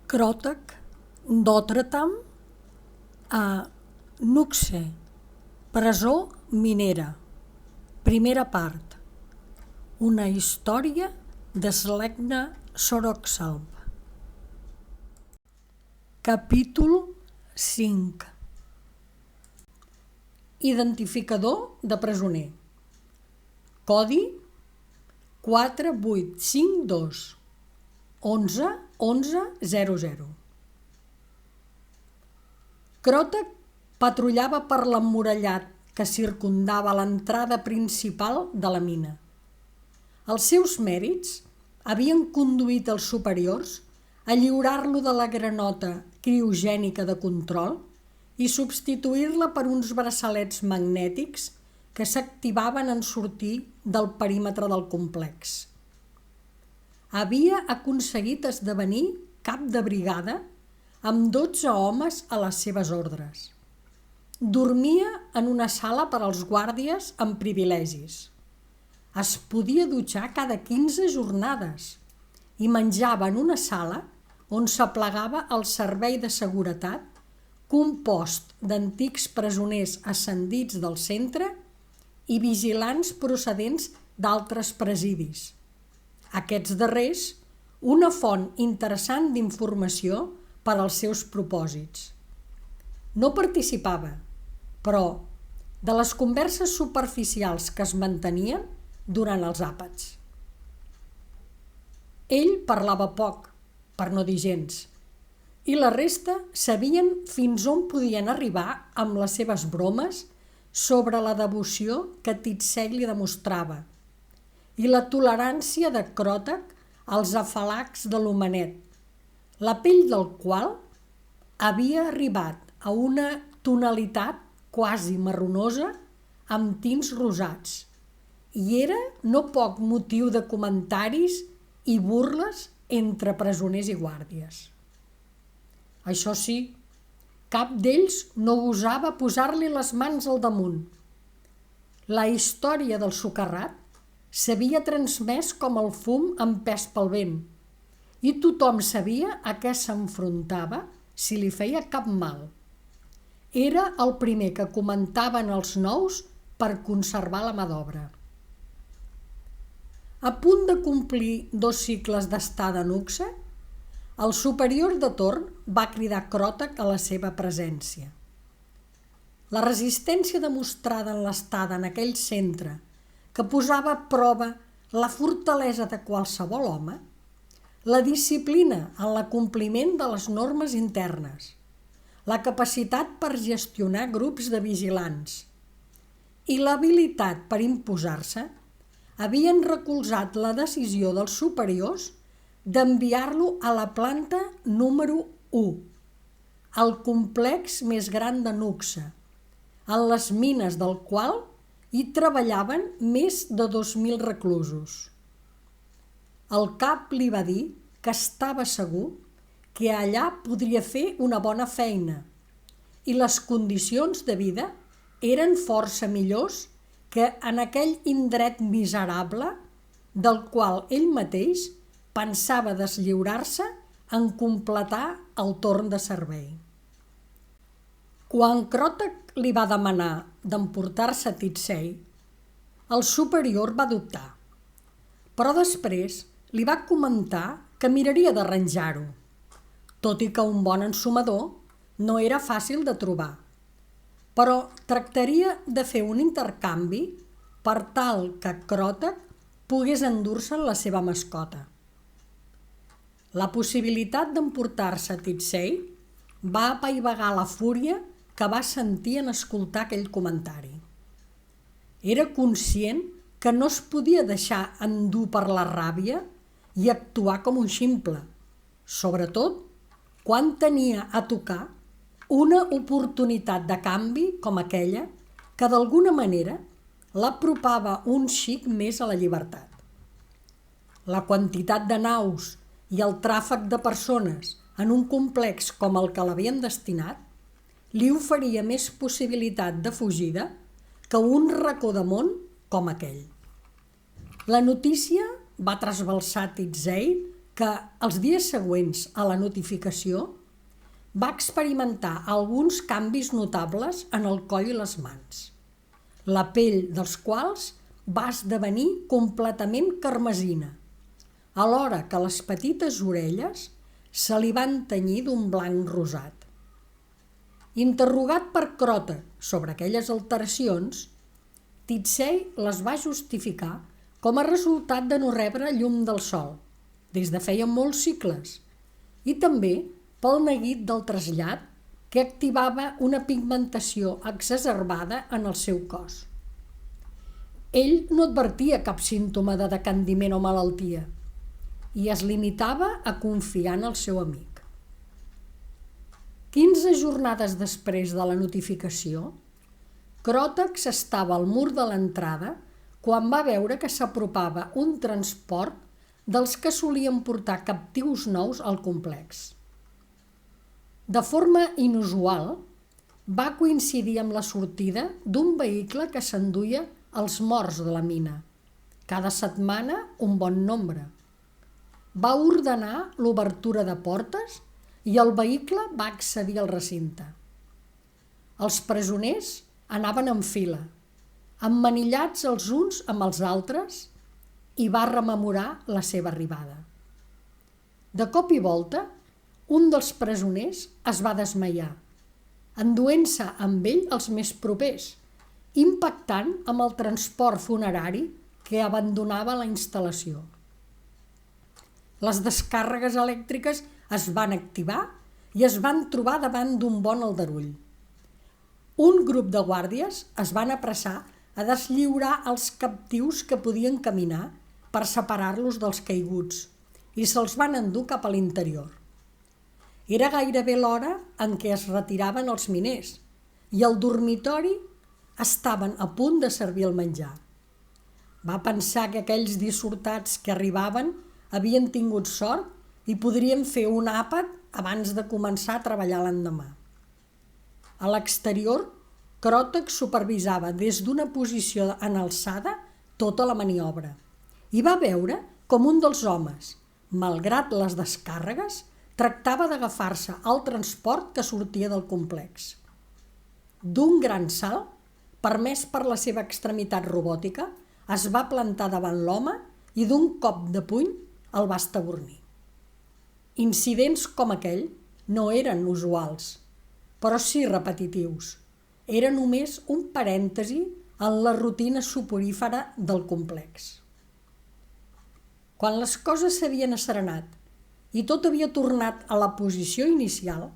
Krotag d'Otterdam a Nuxe, presó minera. Primera part. Una història de Sleipner Soroksalm. Capítol 5. Identificador de presoner. Codi 4852 11 11 00. Krotag patrullava per l'emmurallat que circumdava l'entrada principal de la mina. Els seus mèrits havien conduït els superiors a lliurar-lo de la granota criogènica de control i substituir-la per uns braçalets magnètics que s'activaven en sortir del perímetre del complex. Havia aconseguit esdevenir cap de brigada amb 12 homes a les seves ordres. Dormia en una sala per als guàrdies amb privilegis. Es podia dutxar cada 15 jornades i menjava en una sala on s'aplegava el servei de seguretat compost d'antics presoners ascendits del centre i vigilants procedents d'altres presidis. Aquests darrers, una font interessant d'informació per als seus propòsits. No participava, però, de les converses superficials que es mantenien durant els àpats. Ell parlava poc, per no dir gens, i la resta sabien fins on podien arribar amb les seves bromes sobre la devoció que Tidsey li demostrava i la tolerància de Krotag als afalacs de l'homenet, la pell del qual havia arribat a una tonalitat quasi marronosa amb tints rosats i era no poc motiu de comentaris i burles entre presoners i guàrdies. Això sí, cap d'ells no gosava posar-li les mans al damunt. La història del socarrat s'havia transmès com el fum empès pel vent i tothom sabia a què s'enfrontava si li feia cap mal. Era el primer que comentaven els nous per conservar la mà d'obra. A punt de complir 2 cicles d'estada a Nuxe, el superior de torn va cridar Krotag a la seva presència. La resistència demostrada en l'estada en aquell centre, que posava a prova la fortalesa de qualsevol home, la disciplina en l'acompliment de les normes internes, la capacitat per gestionar grups de vigilants i l'habilitat per imposar-se havien recolzat la decisió dels superiors d'enviar-lo a la planta número 1, al complex més gran de Nuxe, en les mines del qual hi treballaven més de 2.000 reclusos. El cap li va dir que estava segur que allà podria fer una bona feina i les condicions de vida eren força millors que en aquell indret miserable del qual ell mateix pensava deslliurar-se en completar el torn de servei. Quan Krotag li va demanar d'emportar-se Tidsey, el superior va dubtar, però després li va comentar que miraria d'arranjar-ho, tot i que un bon ensumador no era fàcil de trobar, però tractaria de fer un intercanvi per tal que Krotag pogués endur-se'n la seva mascota. La possibilitat d'emportar-se Tidsey va apaivagar la fúria que va sentir en escoltar aquell comentari. Era conscient que no es podia deixar endur per la ràbia i actuar com un ximple, sobretot quan tenia a tocar una oportunitat de canvi com aquella que d'alguna manera l'apropava un xic més a la llibertat. La quantitat de naus i el tràfic de persones en un complex com el que l'havien destinat li oferia més possibilitat de fugida que un racó de món com aquell. La notícia va trasbalsar Tidsey que els dies següents a la notificació va experimentar alguns canvis notables en el coll i les mans, la pell dels quals va esdevenir completament carmesina, alhora que les petites orelles se li van tenyir d'un blanc rosat. Interrogat per Cròtec sobre aquelles alteracions, Ticei les va justificar com a resultat de no rebre llum del sol des de feia molts cicles i també pel neguit del trasllat que activava una pigmentació exacerbada en el seu cos. Ell no advertia cap símptoma de decandiment o malaltia i es limitava a confiar en el seu amic. 15 jornades després de la notificació, Cròtec s'estava al mur de l'entrada quan va veure que s'apropava un transport dels que solien portar captius nous al complex. De forma inusual, va coincidir amb la sortida d'un vehicle que s'enduia els morts de la mina, cada setmana un bon nombre. Va ordenar l'obertura de portes i el vehicle va accedir al recinte. Els presoners anaven en fila, emmanillats els uns amb els altres, i va rememorar la seva arribada. De cop i volta, un dels presoners es va desmaiar, enduent-se amb ell els més propers, impactant amb el transport funerari que abandonava la instal·lació. Les descàrregues elèctriques es van activar i es van trobar davant d'un bon aldarull. Un grup de guàrdies es van apressar a deslliurar els captius que podien caminar per separar-los dels caiguts i se'ls van endur cap a l'interior. Era gairebé l'hora en què es retiraven els miners i al dormitori estaven a punt de servir el menjar. Va pensar que aquells dissortats que arribaven havien tingut sort i podrien fer un àpat abans de començar a treballar l'endemà. A l'exterior, Cròtec supervisava des d'una posició en alçada tota la maniobra i va veure com un dels homes, malgrat les descàrregues, tractava d'agafar-se al transport que sortia del complex. D'un gran salt, permès per la seva extremitat robòtica, es va plantar davant l'home i d'un cop de puny el va estabornir. Incidents com aquell no eren usuals, però sí repetitius. Era només un parèntesi en la rutina soporífera del complex. Quan les coses s'havien asserenat i tot havia tornat a la posició inicial,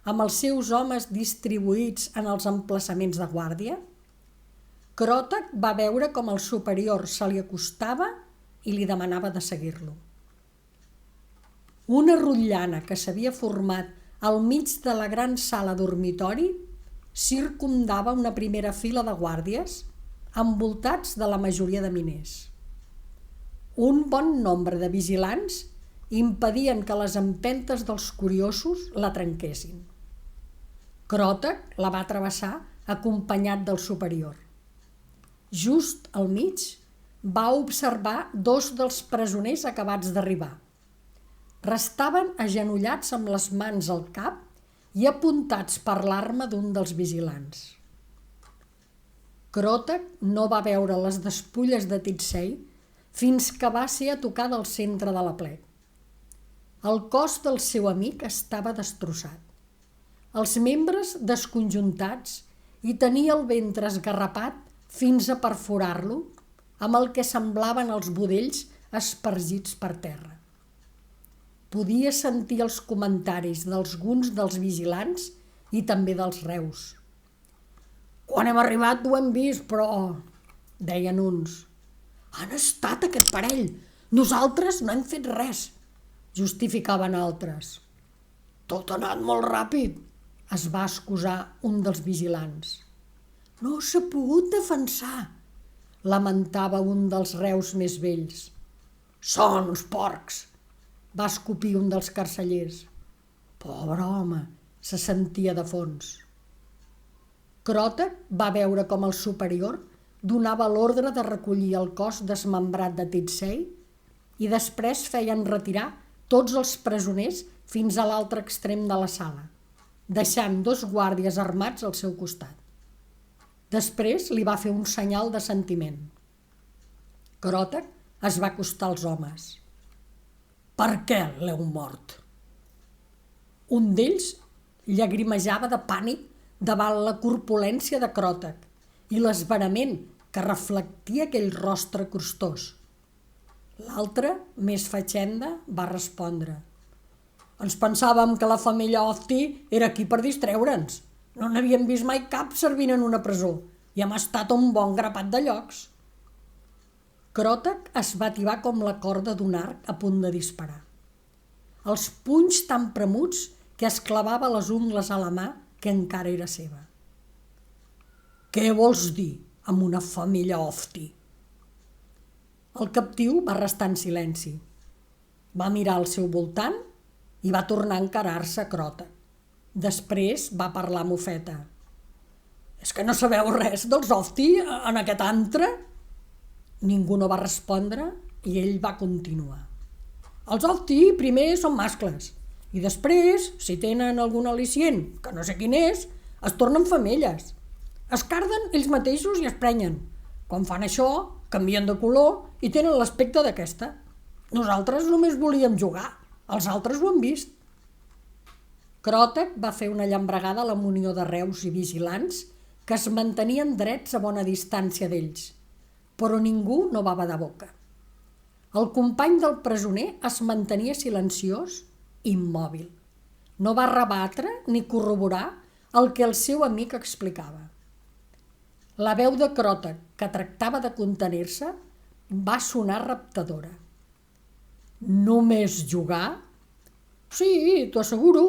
amb els seus homes distribuïts en els emplaçaments de guàrdia, Cròtec va veure com el superior se li acostava i li demanava de seguir-lo. Una rotllana que s'havia format al mig de la gran sala dormitori circumdava una primera fila de guàrdies envoltats de la majoria de miners. Un bon nombre de vigilants impedien que les empentes dels curiosos la trenquessin. Cròtec la va travessar acompanyat del superior. Just al mig va observar dos dels presoners acabats d'arribar. Restaven agenollats amb les mans al cap i apuntats per l'arma d'un dels vigilants. Cròtec no va veure les despulles de Ticei fins que va ser a tocar del centre de la plec. El cos del seu amic estava destrossat, els membres desconjuntats i tenia el ventre esgarrapat fins a perforar-lo amb el que semblaven els budells espargits per terra. Podia sentir els comentaris d'alguns dels vigilants i també dels reus. «Quan hem arribat ho hem vist, però...», deien uns. «Han estat aquest parell, nosaltres no hem fet res», justificaven altres. «Tot ha anat molt ràpid», es va excusar un dels vigilants. «No s'ha pogut defensar», lamentava un dels reus més vells. «Són uns porcs», va escopir un dels carcellers. «Pobre home», se sentia de fons. Cròtec va veure com el superior donava l'ordre de recollir el cos desmembrat de Ticei i després feien retirar tots els presoners fins a l'altre extrem de la sala, deixant 2 guàrdies armats al seu costat. Després li va fer un senyal de sentiment. Cròtec es va acostar als homes. Per què l'heu mort? Un d'ells llagrimejava de pànic davant la corpulència de Cròtec i l'esverament que reflectia aquell rostre crostós. L'altre, més fatxenda, va respondre: ens pensàvem que la família Ofti era aquí per distreure'ns. No n'havíem vist mai cap servint en una presó i hem estat un bon grapat de llocs. Cròtec es va tibar com la corda d'un arc a punt de disparar. Els punys tan premuts que es clavava les ungles a la mà que encara era seva. Què vols dir amb una família Ofti? El captiu va restar en silenci. Va mirar al seu voltant i va tornar a encarar-se a Cròtec. Després va parlar mofeta. És que no sabeu res dels Ofti en aquest antre? Ningú no va respondre i ell va continuar. Els Ofti primer són mascles i després, si tenen algun al·licient, que no sé quin és, es tornen femelles. Es carden ells mateixos i es prenyen. Quan fan això, canvien de color i tenen l'aspecte d'aquesta. Nosaltres només volíem jugar, els altres ho han vist. Cròtec va fer una llambregada a la munió de reus i vigilants que es mantenien drets a bona distància d'ells, però ningú no va badar boca. El company del presoner es mantenia silenciós, immòbil. No va rebatre ni corroborar el que el seu amic explicava. La veu de Cròtec, que tractava de contenir-se, va sonar reptadora. Només jugar? Sí, t'ho asseguro,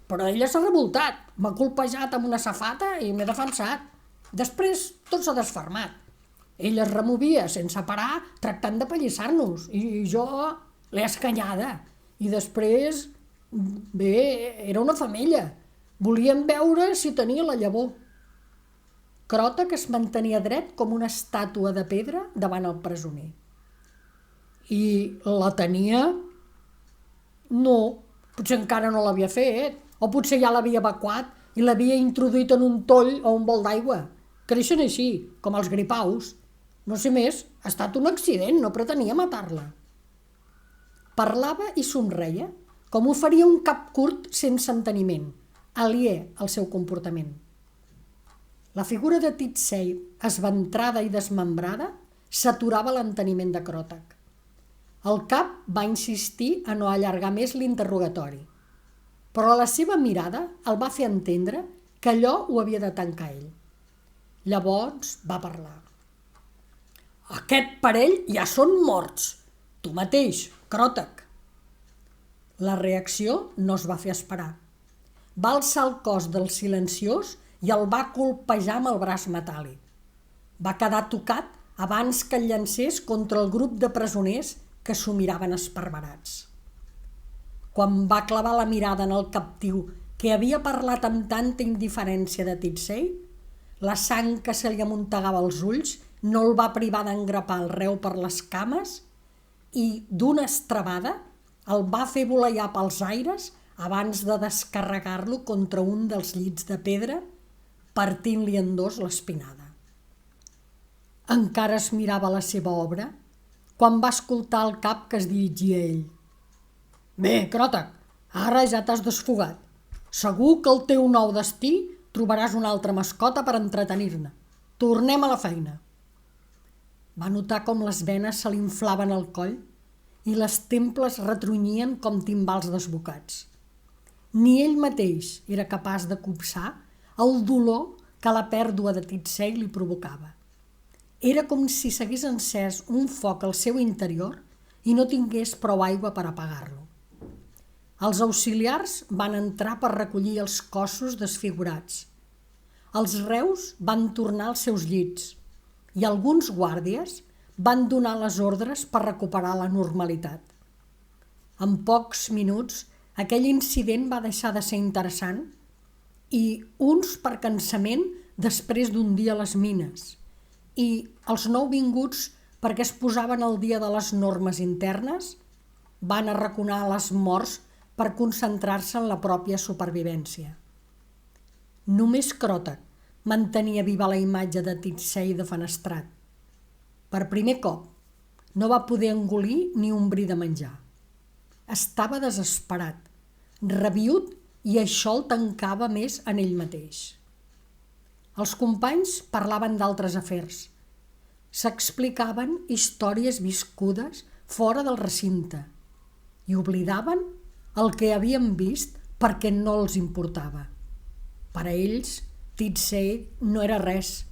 però ella s'ha revoltat, m'ha colpejat amb una safata i m'he defensat. Després tot s'ha desfermat. Ella es removia sense parar tractant de pallissar-nos i jo l'he escanyada. I després, bé, era una femella. Volíem veure si tenia la llavor. Cròtec es mantenia dret com una estàtua de pedra davant el presoner. I la tenia? No, potser encara no l'havia fet, o potser ja l'havia evacuat i l'havia introduït en un toll o un bol d'aigua. Creixen així, com els gripaus. No sé més, ha estat un accident, no pretenia matar-la. Parlava i somreia, com ho faria un cap curt sense enteniment, aliè al seu comportament. La figura de Titsei, esventrada i desmembrada, saturava l'enteniment de Cròtec. El cap va insistir a no allargar més l'interrogatori, però la seva mirada el va fer entendre que allò ho havia de tancar ell. Llavors va parlar. Aquest parell ja són morts. Tu mateix, Cròtec. La reacció no es va fer esperar. Va alçar el cos del silenciós i el va colpejar amb el braç metàl·lic. Va quedar tocat abans que el llancés contra el grup de presoners que s'ho miraven esparverats. Quan va clavar la mirada en el captiu que havia parlat amb tanta indiferència de Titsei, la sang que se li amuntegava als ulls no el va privar d'engrapar el reu per les cames i, d'una estrebada, el va fer voleiar pels aires abans de descarregar-lo contra un dels llits de pedra, partint-li en 2 l'espinada. Encara es mirava la seva obra quan va escoltar el cap que es dirigia a ell. Bé, Cròtec, ara ja t'has desfogat. Segur que el teu nou destí trobaràs una altra mascota per entretenir-ne. Tornem a la feina. Va notar com les venes se li inflaven al coll i les temples retrunyien com timbals desbocats. Ni ell mateix era capaç de copsar el dolor que la pèrdua de Titsei li provocava. Era com si s'hagués encès un foc al seu interior i no tingués prou aigua per apagar-lo. Els auxiliars van entrar per recollir els cossos desfigurats. Els reus van tornar als seus llits i alguns guàrdies van donar les ordres per recuperar la normalitat. En pocs minuts, aquell incident va deixar de ser interessant i uns per cansament després d'un dia a les mines i els nouvinguts perquè es posaven al dia de les normes internes van arraconar les morts per concentrar-se en la pròpia supervivència. Només Cròtec mantenia viva la imatge de Tit-Sei defenestrat. Per primer cop no va poder engolir ni un bri de menjar. Estava desesperat, rabiüt, i això el tancava més en ell mateix. Els companys parlaven d'altres afers. S'explicaven històries viscudes fora del recinte i oblidaven el que havien vist perquè no els importava. Per a ells, Tit-Sei no era res,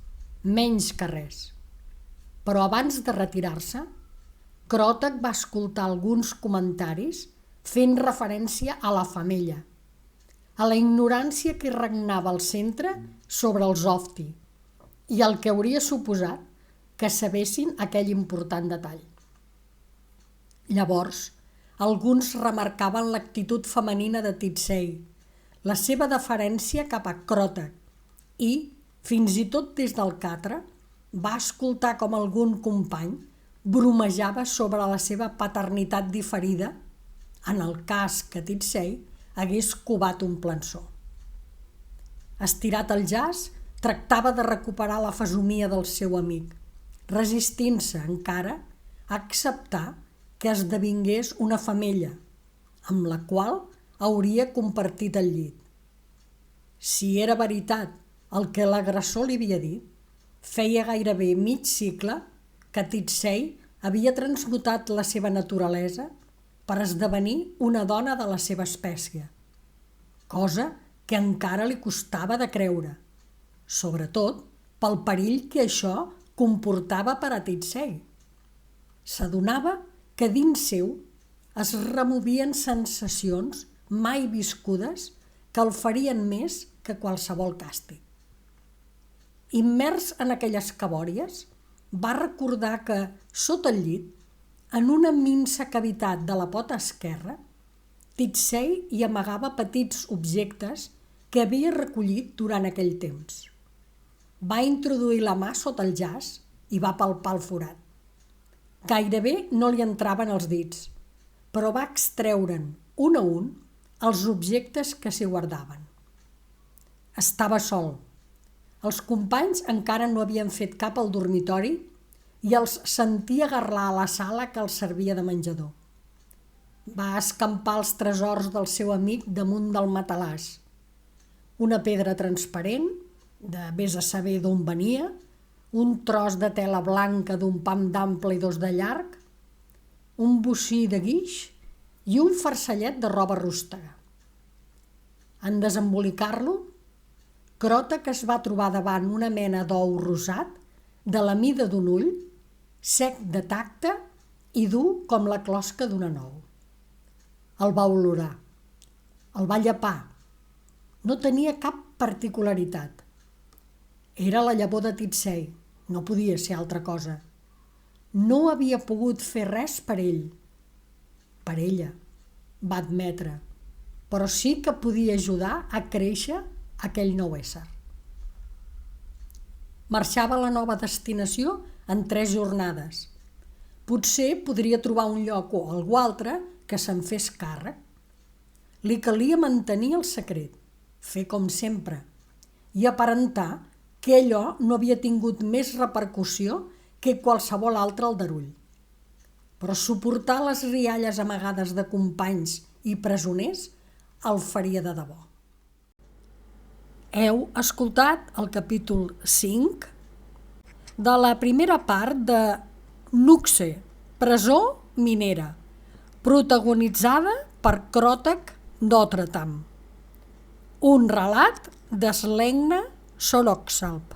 menys que res. Però abans de retirar-se, Cròtec va escoltar alguns comentaris fent referència a la femella, a la ignorància que regnava al centre sobre els Ofti i el que hauria suposat que sabessin aquell important detall. Llavors, alguns remarcaven l'actitud femenina de Tit-Sei, la seva deferència cap a Cròtec i, fins i tot des del catre, va escoltar com algun company bromejava sobre la seva paternitat diferida en el cas que Tit-Sei hagués covat un plançó. Estirat al jaç, tractava de recuperar la fesomia del seu amic, resistint-se encara a acceptar que esdevingués una femella, amb la qual hauria compartit el llit. Si era veritat el que l'agressor li havia dit, feia gairebé mig segle que Tit-Sei havia transmutat la seva naturalesa per esdevenir una dona de la seva espècie, cosa que encara li costava de creure, sobretot pel perill que això comportava per a Tit-Sei. S'adonava que dins seu es removien sensacions mai viscudes que el farien més que qualsevol càstig. Immers en aquelles cabòries, va recordar que, sota el llit, en una minsa cavitat de la pota esquerra, Tit-Sei hi amagava petits objectes que havia recollit durant aquell temps. Va introduir la mà sota el jaç i va palpar el forat. Gairebé no li entraven els dits, però va extreure'n, un a un, els objectes que s'hi guardaven. Estava sol. Els companys encara no havien fet cap al dormitori i els sentia garlar a la sala que els servia de menjador. Va escampar els tresors del seu amic damunt del matalàs. Una pedra transparent, de vés a saber d'on venia, un tros de tela blanca d'un pam d'ample i dos de llarg, un bocí de guix i un farcellet de roba rústega. En desembolicar-lo, Cròtec es va trobar davant una mena d'ou rosat de la mida d'un ull, sec de tacte i dur com la closca d'una nou. El va olorar, el va llepar. No tenia cap particularitat. Era la llavor de Tit-Sei, no podia ser altra cosa. No havia pogut fer res per ell. Per ella, va admetre, però sí que podia ajudar a créixer aquell nou ésser. Marxava a la nova destinació en 3 jornades. Potser podria trobar un lloc o algú altre que se'n fes càrrec. Li calia mantenir el secret, fer com sempre, i aparentar que allò no havia tingut més repercussió que qualsevol altre aldarull. Però suportar les rialles amagades de companys i presoners el faria de debò. Heu escoltat el capítol 5 de la primera part de Nuxe, presó minera, protagonitzada per Cròtec d'Òtretam. Un relat d'Slēgna Soroxalp.